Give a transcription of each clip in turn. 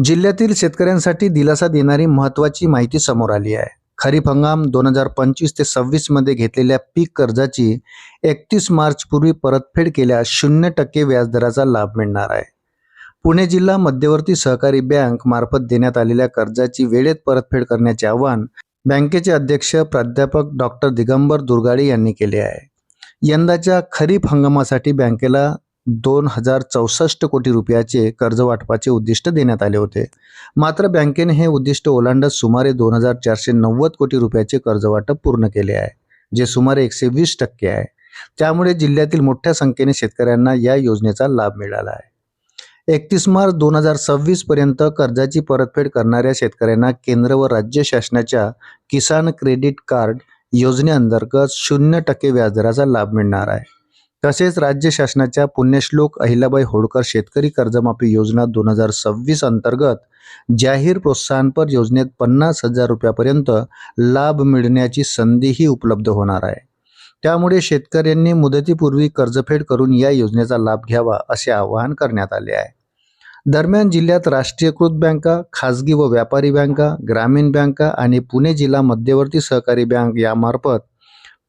जिल्ह्यातील शेतकऱ्यांसाठी दिलासा देणारी महत्त्वाची माहिती समोर आली आहे. खरीप हंगाम 2025 ते 26 मध्ये घेतलेल्या पीक कर्जाची 31 मार्च पूर्वी परतफेड केल्यास 0% व्याजदराचा लाभ मिळणार आहे. पुणे जिल्हा मध्यवर्ती सहकारी बँक मार्फत देण्यात आलेल्या कर्जाची वेळेत परतफेड करण्याचे आवाहन बँकेचे अध्यक्ष प्राध्यापक डॉक्टर दिगंबर दुर्गाडे यांनी केले आहे. यंदाच्या खरीप हंगामासाठी बँकेला 2064 कोटी रुपयाचे कर्ज वाटपाचे उद्दिष्ट देण्यात आले होते. मात्र बँकेने हे उद्दिष्ट ओलांडत सुमारे 2490 कोटी रुपयाचे कर्ज वाटप पूर्ण केले आहे, जे सुमारे 120% आहे. त्यामुळे जिल्ह्यातील मोठ्या संख्येने शेतकऱ्यांना या योजनेचा लाभ मिळाला आहे. 31 मार्च 2026 पर्यंत कर्जाची परतफेड करणाऱ्या शेतकऱ्यांना केंद्र व राज्य शासनाच्या किसान क्रेडिट कार्ड योजनेअंतर्गत 0% व्याजदराचा लाभ मिळणार आहे. तसेच राज्य शासनाच्या पुण्यश्लोक अहिल्याबाई होळकर शेतकरी कर्जमाफी योजना 2026 अंतर्गत जाहीर प्रोत्साहनपर योजनेत 50,000 रुपयापर्यंत लाभ मिळण्याची संधीही उपलब्ध होणार आहे. त्यामुळे शेतकऱ्यांनी मुदतीपूर्वी कर्जफेड करून या योजनेचा लाभ घ्यावा असे आवाहन करण्यात आले आहे. दरम्यान जिल्ह्यात राष्ट्रीयकृत बँका, खाजगी व व्यापारी बँका, ग्रामीण बँका आणि पुणे जिल्हा मध्यवर्ती सहकारी बँक यामार्फत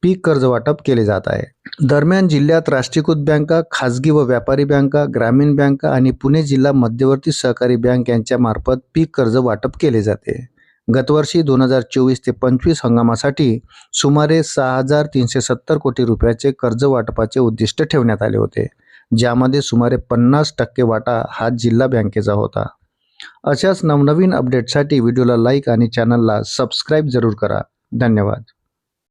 पीक कर्ज वाटप केले जात आहे. दरम्यान जिल्ह्यात राष्ट्रीयकृत बँका, खाजगी व व्यापारी बँका, ग्रामीण बँका आणि पुणे जिल्हा मध्यवर्ती सहकारी बँक यांच्या मार्फत पीक कर्ज वाटप केले जाते. गतवर्षी 2024 ते 25 हंगामासाठी सुमारे 6,370 कोटी रुपयाचे कर्ज वाटपाचे उद्दिष्ट ठेवण्यात आले होते, ज्यामध्ये सुमारे 50% वाटा हा जिल्हा बँकेचा होता. अशाच नवनवीन अपडेटसाठी व्हिडिओला लाईक आणि चॅनलला सबस्क्राईब जरूर करा. धन्यवाद.